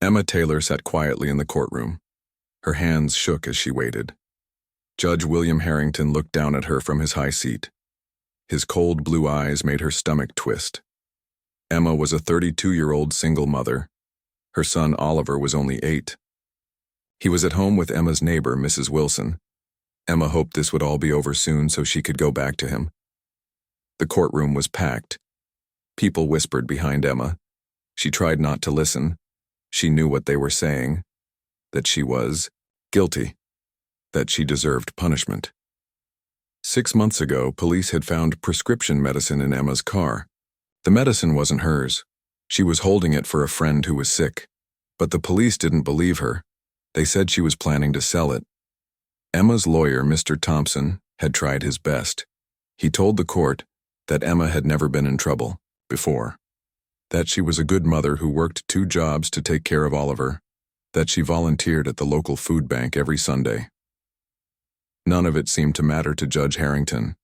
Emma Taylor sat quietly in the courtroom. Her hands shook as she waited. Judge William Harrington looked down at her from his high seat. His cold blue eyes made her stomach twist. Emma was a 32-year-old single mother. Her son Oliver was only 8. He was at home with Emma's neighbor, Mrs. Wilson. Emma hoped this would all be over soon so she could go back to him. The courtroom was packed. People whispered behind Emma. She tried not to listen. She knew what they were saying, that she was guilty, that she deserved punishment. 6 months ago, police had found prescription medicine in Emma's car. The medicine wasn't hers. She was holding it for a friend who was sick. But the police didn't believe her. They said she was planning to sell it. Emma's lawyer, Mr. Thompson, had tried his best. He told the court that Emma had never been in trouble before, that she was a good mother who worked 2 jobs to take care of Oliver, that she volunteered at the local food bank every Sunday. None of it seemed to matter to Judge Harrington.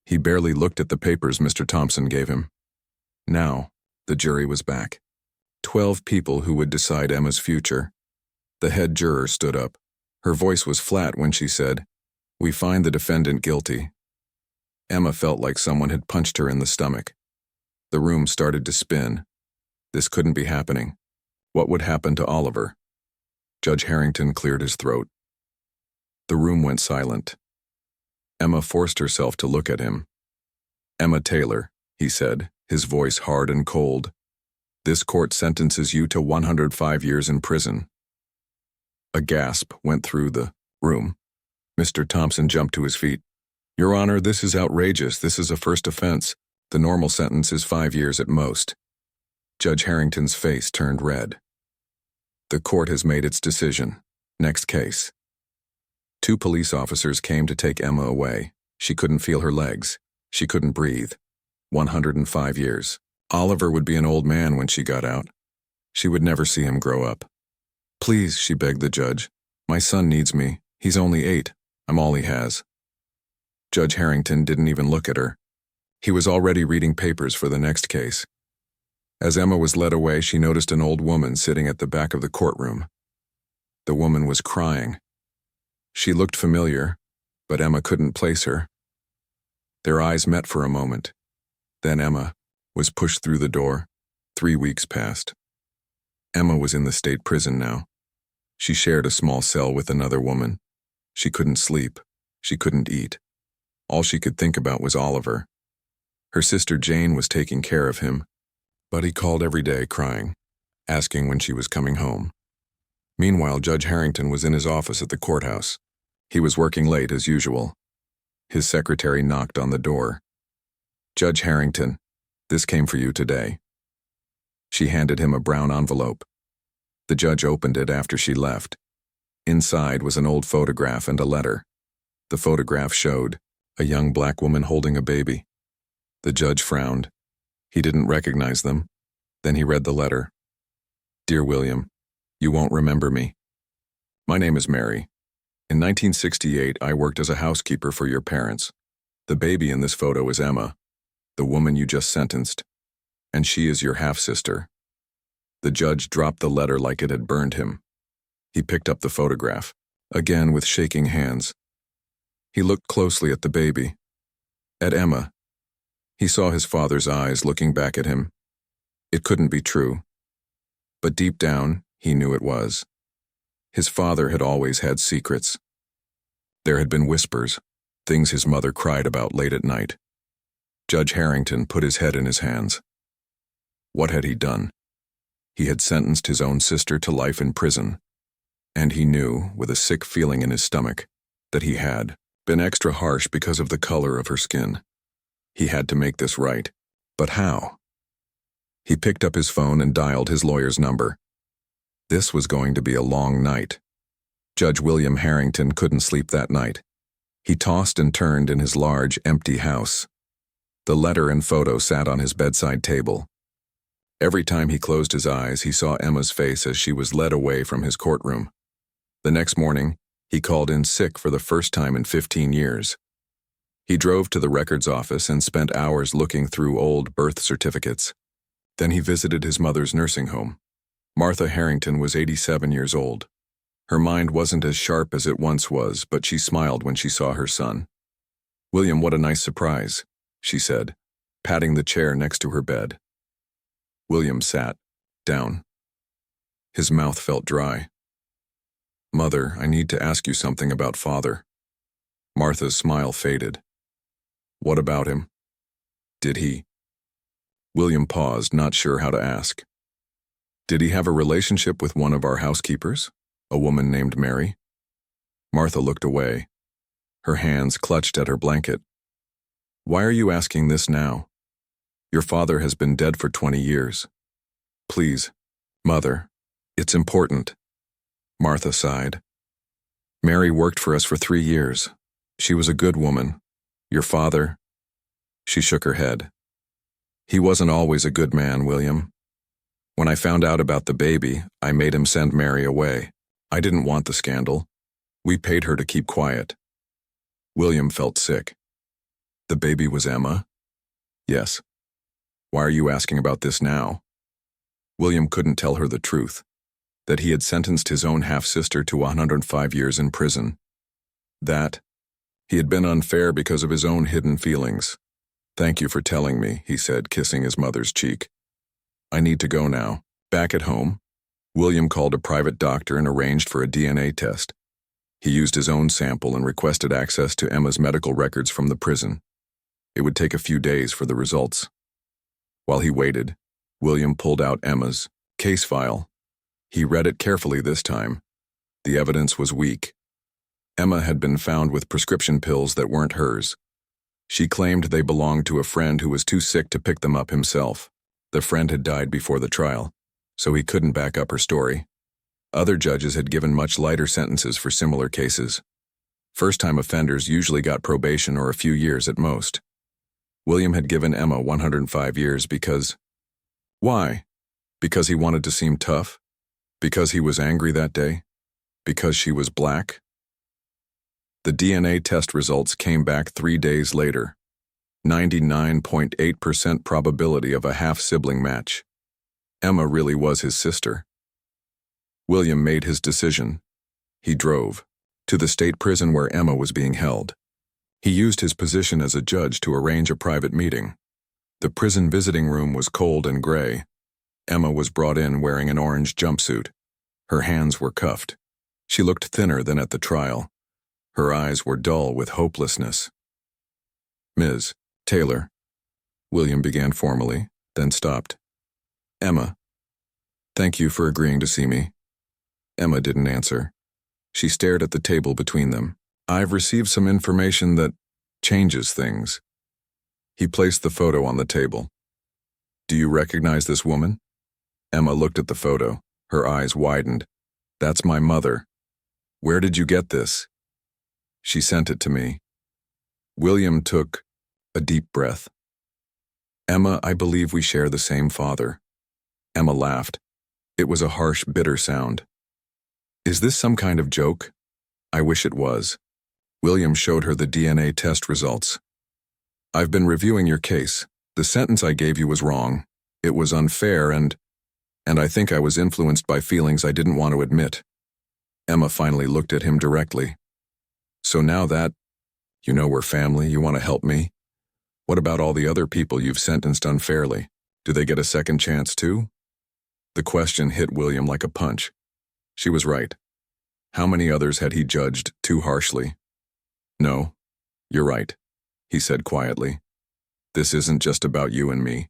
He barely looked at the papers Mr. Thompson gave him. Now, the jury was back. 12 people who would decide Emma's future. The head juror stood up. Her voice was flat when she said, "We find the defendant guilty." Emma felt like someone had punched her in the stomach. The room started to spin. This couldn't be happening. What would happen to Oliver? Judge Harrington cleared his throat. The room went silent. Emma forced herself to look at him. "Emma Taylor," he said, his voice hard and cold. "This court sentences you to 105 years in prison." A gasp went through the room. Mr. Thompson jumped to his feet. "Your Honor, this is outrageous. This is a first offense. The normal sentence is 5 years at most." Judge Harrington's face turned red. "The court has made its decision. Next case." 2 police officers came to take Emma away. She couldn't feel her legs. She couldn't breathe. 105 years. Oliver would be an old man when she got out. She would never see him grow up. "Please," she begged the judge. "My son needs me. He's only 8. I'm all he has." Judge Harrington didn't even look at her. He was already reading papers for the next case. As Emma was led away, she noticed an old woman sitting at the back of the courtroom. The woman was crying. She looked familiar, but Emma couldn't place her. Their eyes met for a moment. Then Emma was pushed through the door. 3 weeks passed. Emma was in the state prison now. She shared a small cell with another woman. She couldn't sleep. She couldn't eat. All she could think about was Oliver. Her sister Jane was taking care of him, but he called every day crying, asking when she was coming home. Meanwhile, Judge Harrington was in his office at the courthouse. He was working late as usual. His secretary knocked on the door. "Judge Harrington, this came for you today." She handed him a brown envelope. The judge opened it after she left. Inside was an old photograph and a letter. The photograph showed a young black woman holding a baby. The judge frowned. He didn't recognize them. Then he read the letter. "Dear William, you won't remember me. My name is Mary. In 1968, I worked as a housekeeper for your parents. The baby in this photo is Emma, the woman you just sentenced, and she is your half-sister." The judge dropped the letter like it had burned him. He picked up the photograph, again with shaking hands. He looked closely at the baby, at Emma. He saw his father's eyes looking back at him. It couldn't be true. But deep down, he knew it was. His father had always had secrets. There had been whispers, things his mother cried about late at night. Judge Harrington put his head in his hands. What had he done? He had sentenced his own sister to life in prison, and he knew, with a sick feeling in his stomach, that he had been extra harsh because of the color of her skin. He had to make this right. But how? He picked up his phone and dialed his lawyer's number. This was going to be a long night. Judge William Harrington couldn't sleep that night. He tossed and turned in his large, empty house. The letter and photo sat on his bedside table. Every time he closed his eyes, he saw Emma's face as she was led away from his courtroom. The next morning, he called in sick for the first time in 15 years. He drove to the records office and spent hours looking through old birth certificates. Then he visited his mother's nursing home. Martha Harrington was 87 years old. Her mind wasn't as sharp as it once was, but she smiled when she saw her son. "William, what a nice surprise," she said, patting the chair next to her bed. William sat down. His mouth felt dry. "Mother, I need to ask you something about Father." Martha's smile faded. "What about him? Did he?" William paused, not sure how to ask. "Did he have a relationship with one of our housekeepers, a woman named Mary?" Martha looked away. Her hands clutched at her blanket. "Why are you asking this now? Your father has been dead for 20 years. Please, Mother, it's important." Martha sighed. "Mary worked for us for 3 years. She was a good woman. Your father—" She shook her head. "He wasn't always a good man, William. When I found out about the baby, I made him send Mary away. I didn't want the scandal. We paid her to keep quiet." William felt sick. "The baby was Emma?" "Yes. Why are you asking about this now?" William couldn't tell her the truth, that he had sentenced his own half-sister to 105 years in prison. That he had been unfair because of his own hidden feelings. "Thank you for telling me," he said, kissing his mother's cheek. "I need to go now." Back at home, William called a private doctor and arranged for a DNA test. He used his own sample and requested access to Emma's medical records from the prison. It would take a few days for the results. While he waited, William pulled out Emma's case file. He read it carefully this time. The evidence was weak. Emma had been found with prescription pills that weren't hers. She claimed they belonged to a friend who was too sick to pick them up himself. The friend had died before the trial, so he couldn't back up her story. Other judges had given much lighter sentences for similar cases. First-time offenders usually got probation or a few years at most. William had given Emma 105 years because... Why? Because he wanted to seem tough? Because he was angry that day? Because she was black? The DNA test results came back 3 days later. 99.8% probability of a half-sibling match. Emma really was his sister. William made his decision. He drove to the state prison where Emma was being held. He used his position as a judge to arrange a private meeting. The prison visiting room was cold and gray. Emma was brought in wearing an orange jumpsuit. Her hands were cuffed. She looked thinner than at the trial. Her eyes were dull with hopelessness. "Ms. Taylor," William began formally, then stopped. "Emma, thank you for agreeing to see me." Emma didn't answer. She stared at the table between them. "I've received some information that changes things." He placed the photo on the table. "Do you recognize this woman?" Emma looked at the photo. Her eyes widened. "That's my mother. Where did you get this?" "She sent it to me." William took a deep breath. "Emma, I believe we share the same father." Emma laughed. It was a harsh, bitter sound. "Is this some kind of joke?" "I wish it was." William showed her the DNA test results. "I've been reviewing your case. The sentence I gave you was wrong. It was unfair and I think I was influenced by feelings I didn't want to admit." Emma finally looked at him directly. "So now that, you know we're family, you want to help me? What about all the other people you've sentenced unfairly? Do they get a second chance too?" The question hit William like a punch. She was right. How many others had he judged too harshly? "No, you're right," he said quietly. "This isn't just about you and me.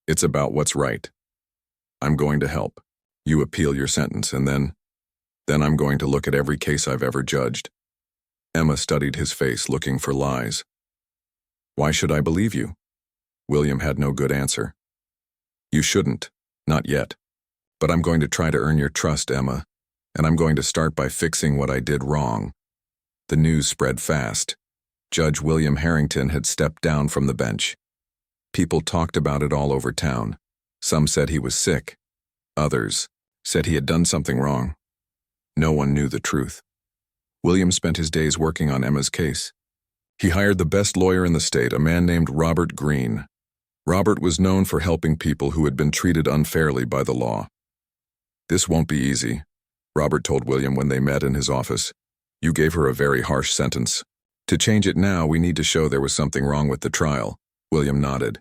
It's about what's right. I'm going to help. You appeal your sentence, and then I'm going to look at every case I've ever judged." Emma studied his face, looking for lies. "Why should I believe you?" William had no good answer. "You shouldn't, not yet. But I'm going to try to earn your trust, Emma, and I'm going to start by fixing what I did wrong." The news spread fast. Judge William Harrington had stepped down from the bench. People talked about it all over town. Some said he was sick. Others said he had done something wrong. No one knew the truth. William spent his days working on Emma's case. He hired the best lawyer in the state, a man named Robert Greene. Robert was known for helping people who had been treated unfairly by the law. "This won't be easy," Robert told William when they met in his office. "You gave her a very harsh sentence. To change it now, we need to show there was something wrong with the trial." William nodded.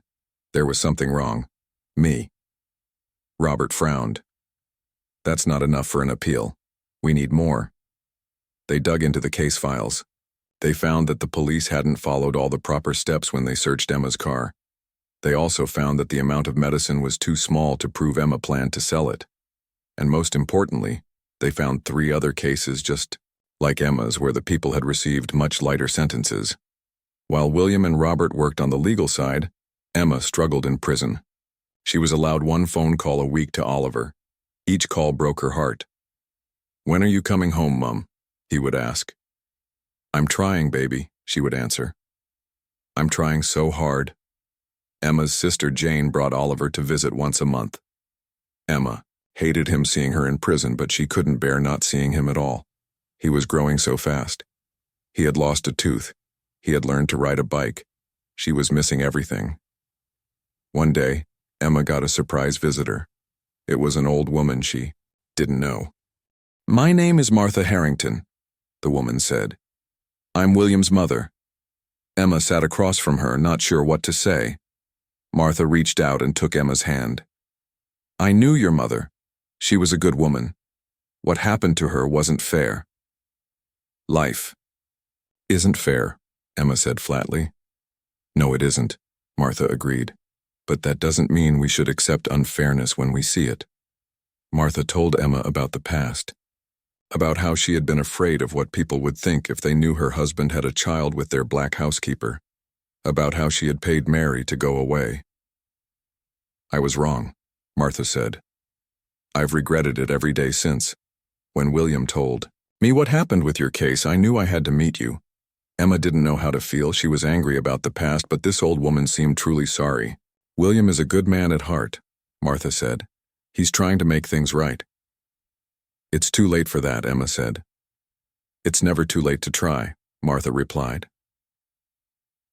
"There was something wrong. Me." Robert frowned. "That's not enough for an appeal. We need more." They dug into the case files. They found that the police hadn't followed all the proper steps when they searched Emma's car. They also found that the amount of medicine was too small to prove Emma planned to sell it. And most importantly, they found 3 other cases just like Emma's where the people had received much lighter sentences. While William and Robert worked on the legal side, Emma struggled in prison. She was allowed 1 phone call a week to Oliver. Each call broke her heart. "When are you coming home, Mum?" he would ask. "I'm trying, baby," she would answer. "I'm trying so hard." Emma's sister Jane brought Oliver to visit once a month. Emma hated him seeing her in prison, but she couldn't bear not seeing him at all. He was growing so fast. He had lost a tooth. He had learned to ride a bike. She was missing everything. One day, Emma got a surprise visitor. It was an old woman she didn't know. "My name is Martha Harrington," the woman said. "I'm William's mother." Emma sat across from her, not sure what to say. Martha reached out and took Emma's hand. "I knew your mother. She was a good woman. What happened to her wasn't fair." "Life isn't fair," Emma said flatly. "No, it isn't," Martha agreed. "But that doesn't mean we should accept unfairness when we see it." Martha told Emma about the past, about how she had been afraid of what people would think if they knew her husband had a child with their black housekeeper, about how she had paid Mary to go away. "I was wrong," Martha said. "I've regretted it every day since. When William told me what happened with your case, I knew I had to meet you." Emma didn't know how to feel. She was angry about the past, but this old woman seemed truly sorry. "William is a good man at heart," Martha said. "He's trying to make things right." "It's too late for that," Emma said. "It's never too late to try," Martha replied.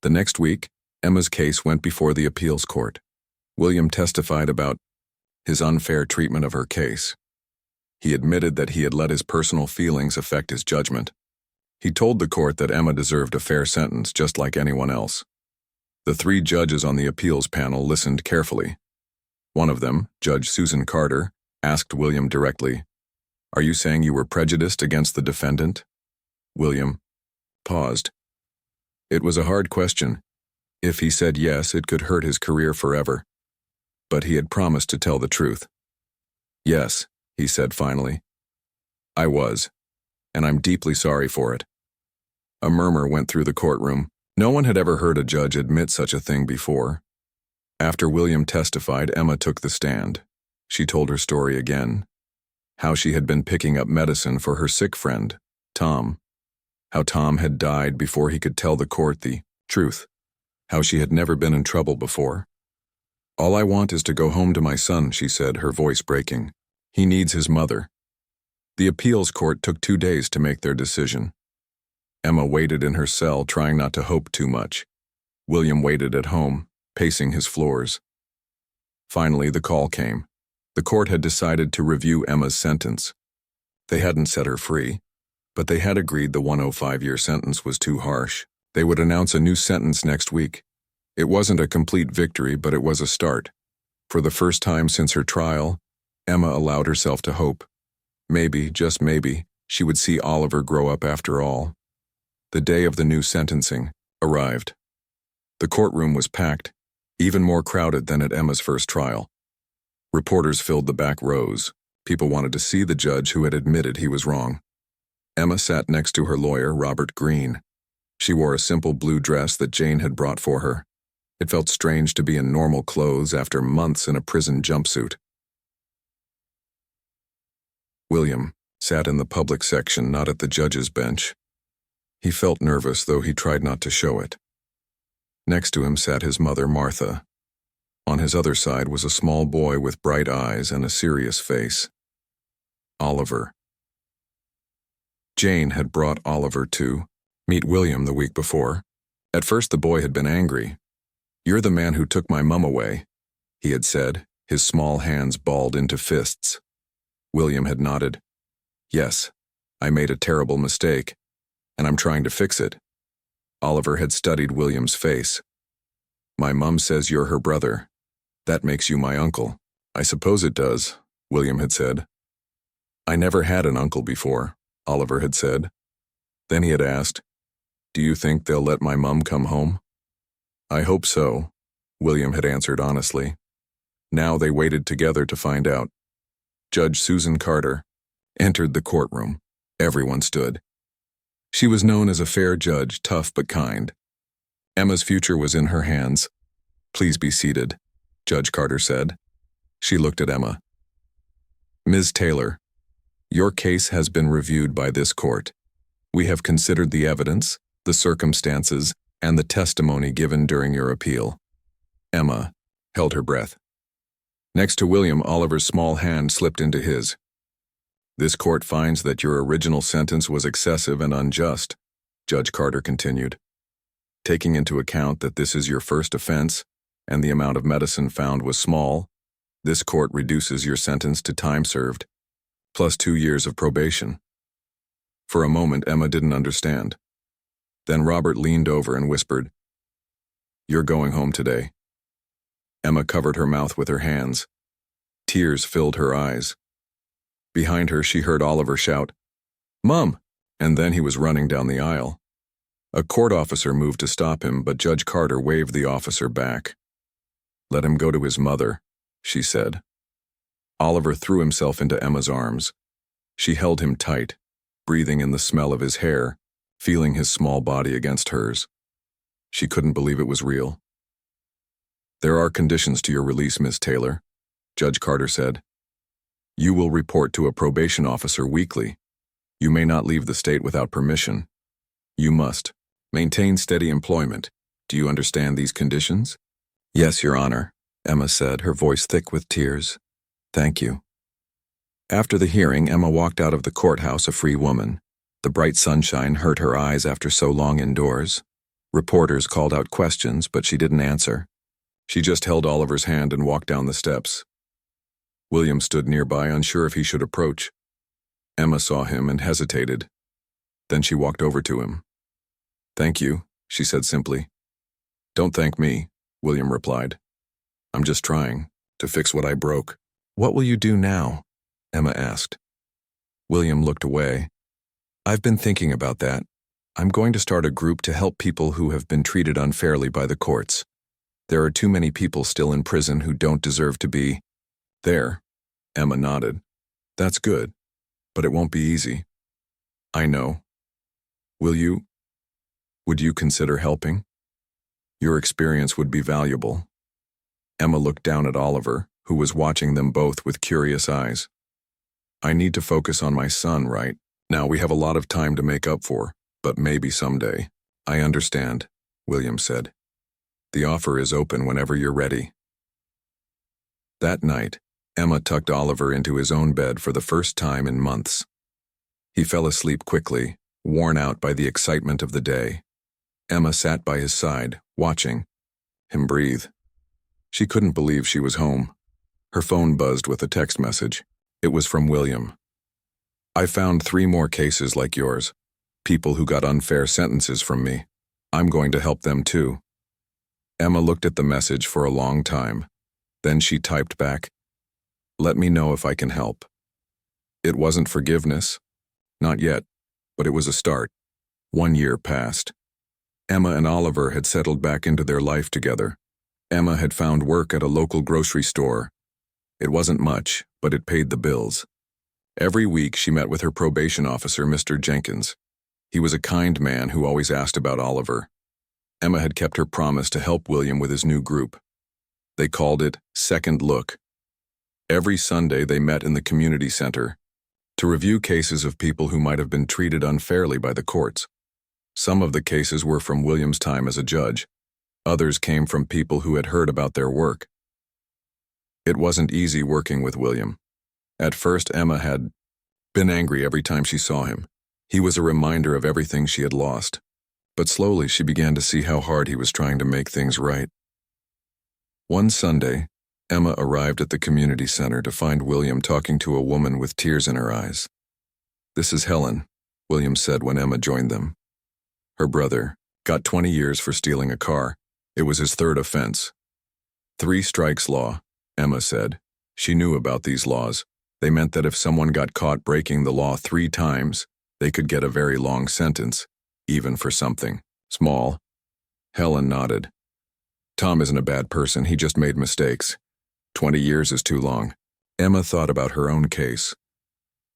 The next week, Emma's case went before the appeals court. William testified about his unfair treatment of her case. He admitted that he had let his personal feelings affect his judgment. He told the court that Emma deserved a fair sentence just like anyone else. The 3 judges on the appeals panel listened carefully. One of them, Judge Susan Carter, asked William directly, "Are you saying you were prejudiced against the defendant?" William paused. It was a hard question. If he said yes, it could hurt his career forever. But he had promised to tell the truth. "Yes," he said finally. "I was, and I'm deeply sorry for it." A murmur went through the courtroom. No one had ever heard a judge admit such a thing before. After William testified, Emma took the stand. She told her story again. How she had been picking up medicine for her sick friend, Tom. How Tom had died before he could tell the court the truth. How she had never been in trouble before. "All I want is to go home to my son," she said, her voice breaking. "He needs his mother." The appeals court took 2 days to make their decision. Emma waited in her cell, trying not to hope too much. William waited at home, pacing his floors. Finally, the call came. The court had decided to review Emma's sentence. They hadn't set her free, but they had agreed the 105-year sentence was too harsh. They would announce a new sentence next week. It wasn't a complete victory, but it was a start. For the first time since her trial, Emma allowed herself to hope. Maybe, just maybe, she would see Oliver grow up after all. The day of the new sentencing arrived. The courtroom was packed, even more crowded than at Emma's first trial. Reporters filled the back rows. People wanted to see the judge who had admitted he was wrong. Emma sat next to her lawyer, Robert Greene. She wore a simple blue dress that Jane had brought for her. It felt strange to be in normal clothes after months in a prison jumpsuit. William sat in the public section, not at the judge's bench. He felt nervous, though he tried not to show it. Next to him sat his mother, Martha. On his other side was a small boy with bright eyes and a serious face. Oliver. Jane had brought Oliver to meet William the week before. At first the boy had been angry. "You're the man who took my mum away," he had said, his small hands balled into fists. William had nodded. Yes, I made a terrible mistake, and I'm trying to fix it. Oliver had studied William's face. My mum says you're her brother. That makes you my uncle. I suppose it does, William had said. I never had an uncle before, Oliver had said. Then he had asked, do you think they'll let my mum come home? I hope so, William had answered honestly. Now they waited together to find out. Judge Susan Carter entered the courtroom. Everyone stood. She was known as a fair judge, tough but kind. Emma's future was in her hands. Please be seated, Judge Carter said. She looked at Emma. Ms. Taylor, your case has been reviewed by this court. We have considered the evidence, the circumstances, and the testimony given during your appeal. Emma held her breath. Next to William, Oliver's small hand slipped into his. This court finds that your original sentence was excessive and unjust, Judge Carter continued. Taking into account that this is your first offense and the amount of medicine found was small, this court reduces your sentence to time served, plus 2 years of probation. For a moment, Emma didn't understand. Then Robert leaned over and whispered, You're going home today. Emma covered her mouth with her hands. Tears filled her eyes. Behind her, she heard Oliver shout, Mom! And then he was running down the aisle. A court officer moved to stop him, but Judge Carter waved the officer back. Let him go to his mother, she said. Oliver threw himself into Emma's arms. She held him tight, breathing in the smell of his hair, feeling his small body against hers. She couldn't believe it was real. There are conditions to your release, Miss Taylor, Judge Carter said. You will report to a probation officer weekly. You may not leave the state without permission. You must maintain steady employment. Do you understand these conditions? Yes, Your Honor, Emma said, her voice thick with tears. Thank you. After the hearing, Emma walked out of the courthouse a free woman. The bright sunshine hurt her eyes after so long indoors. Reporters called out questions, but she didn't answer. She just held Oliver's hand and walked down the steps. William stood nearby, unsure if he should approach. Emma saw him and hesitated. Then she walked over to him. Thank you, she said simply. Don't thank me, William replied. I'm just trying to fix what I broke. What will you do now? Emma asked. William looked away. I've been thinking about that. I'm going to start a group to help people who have been treated unfairly by the courts. There are too many people still in prison who don't deserve to be there. Emma nodded. That's good, but it won't be easy. I know. Would you consider helping? Your experience would be valuable. Emma looked down at Oliver, who was watching them both with curious eyes. I need to focus on my son right now. We have a lot of time to make up for, but maybe someday. I understand, William said. The offer is open whenever you're ready. That night, Emma tucked Oliver into his own bed for the first time in months. He fell asleep quickly, worn out by the excitement of the day. Emma sat by his side, watching him breathe. She couldn't believe she was home. Her phone buzzed with a text message. It was from William. I found 3 more cases like yours. People who got unfair sentences from me. I'm going to help them too. Emma looked at the message for a long time. Then she typed back, Let me know if I can help. It wasn't forgiveness. Not yet, but it was a start. 1 year passed. Emma and Oliver had settled back into their life together. Emma had found work at a local grocery store. It wasn't much, but it paid the bills. Every week she met with her probation officer, Mr. Jenkins. He was a kind man who always asked about Oliver. Emma had kept her promise to help William with his new group. They called it Second Look. Every Sunday they met in the community center to review cases of people who might have been treated unfairly by the courts. Some of the cases were from William's time as a judge. Others came from people who had heard about their work. It wasn't easy working with William. At first, Emma had been angry every time she saw him. He was a reminder of everything she had lost. But slowly she began to see how hard he was trying to make things right. One Sunday, Emma arrived at the community center to find William talking to a woman with tears in her eyes. "This is Helen," William said when Emma joined them. Her brother got 20 years for stealing a car. It was his third offense. 3 strikes law, Emma said. She knew about these laws. They meant that if someone got caught breaking the law 3 times, they could get a very long sentence, even for something small. Helen nodded. "Tom isn't a bad person, he just made mistakes. 20 years is too long." Emma thought about her own case.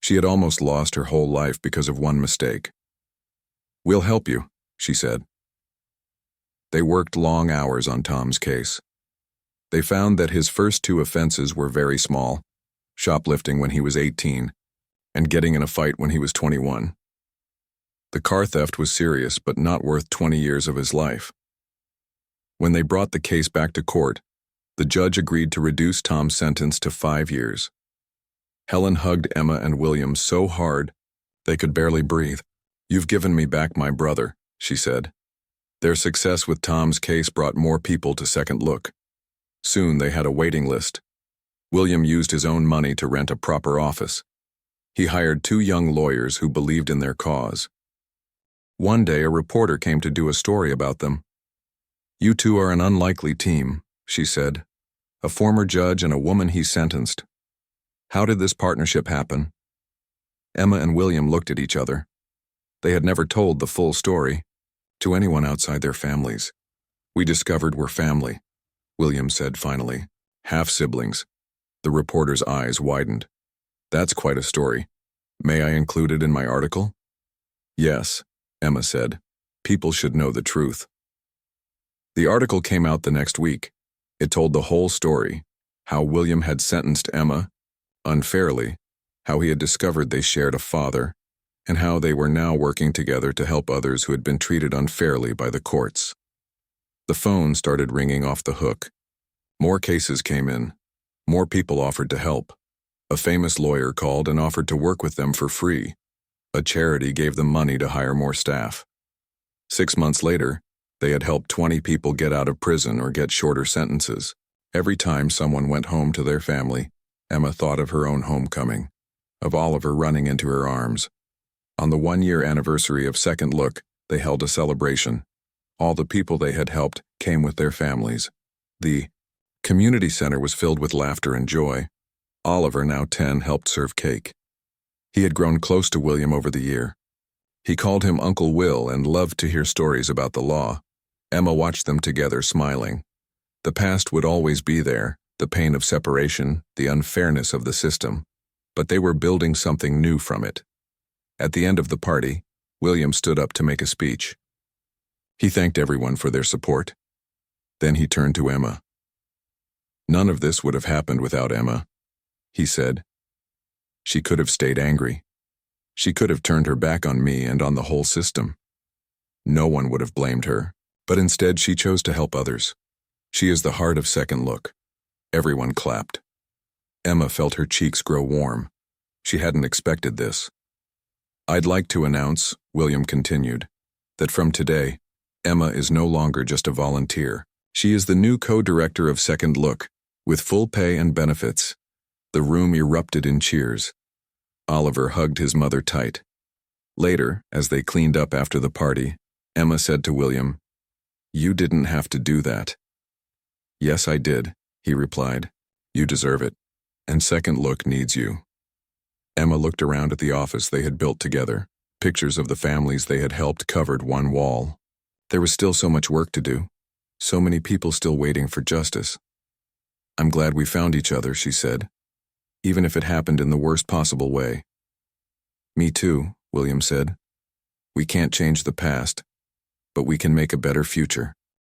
She had almost lost her whole life because of one mistake. "We'll help you," she said. They worked long hours on Tom's case. They found that his first 2 offenses were very small: shoplifting when he was 18 and getting in a fight when he was 21. The car theft was serious but not worth 20 years of his life. When they brought the case back to court, the judge agreed to reduce Tom's sentence to 5 years. Helen hugged Emma and William so hard they could barely breathe. "You've given me back my brother," she said. Their success with Tom's case brought more people to Second Look. Soon they had a waiting list. William used his own money to rent a proper office. He hired 2 young lawyers who believed in their cause. One day a reporter came to do a story about them. "You two are an unlikely team," she said. "A former judge and a woman he sentenced. How did this partnership happen?" Emma and William looked at each other. They had never told the full story to anyone outside their families. "We discovered we're family," William said finally. "Half-siblings." The reporter's eyes widened. "That's quite a story. May I include it in my article?" "Yes," Emma said. "People should know the truth." The article came out the next week. It told the whole story: how William had sentenced Emma unfairly, how he had discovered they shared a father, and how they were now working together to help others who had been treated unfairly by the courts. The phone started ringing off the hook. More cases came in. More people offered to help. A famous lawyer called and offered to work with them for free. A charity gave them money to hire more staff. 6 months later, they had helped 20 people get out of prison or get shorter sentences. Every time someone went home to their family, Emma thought of her own homecoming, of Oliver running into her arms. On the 1-year anniversary of Second Look, they held a celebration. All the people they had helped came with their families. The community center was filled with laughter and joy. Oliver, now 10, helped serve cake. He had grown close to William over the year. He called him Uncle Will and loved to hear stories about the law. Emma watched them together, smiling. The past would always be there, the pain of separation, the unfairness of the system, but they were building something new from it. At the end of the party, William stood up to make a speech. He thanked everyone for their support. Then he turned to Emma. "None of this would have happened without Emma," he said. "She could have stayed angry. She could have turned her back on me and on the whole system. No one would have blamed her, but instead she chose to help others. She is the heart of Second Look." Everyone clapped. Emma felt her cheeks grow warm. She hadn't expected this. "I'd like to announce," William continued, "that from today, Emma is no longer just a volunteer. She is the new co-director of Second Look, with full pay and benefits." The room erupted in cheers. Oliver hugged his mother tight. Later, as they cleaned up after the party, Emma said to William, "You didn't have to do that." "Yes, I did," he replied. "You deserve it, and Second Look needs you." Emma looked around at the office they had built together. Pictures of the families they had helped covered one wall. There was still so much work to do, so many people still waiting for justice. "I'm glad we found each other," she said, "even if it happened in the worst possible way." "Me too," William said. "We can't change the past, but we can make a better future."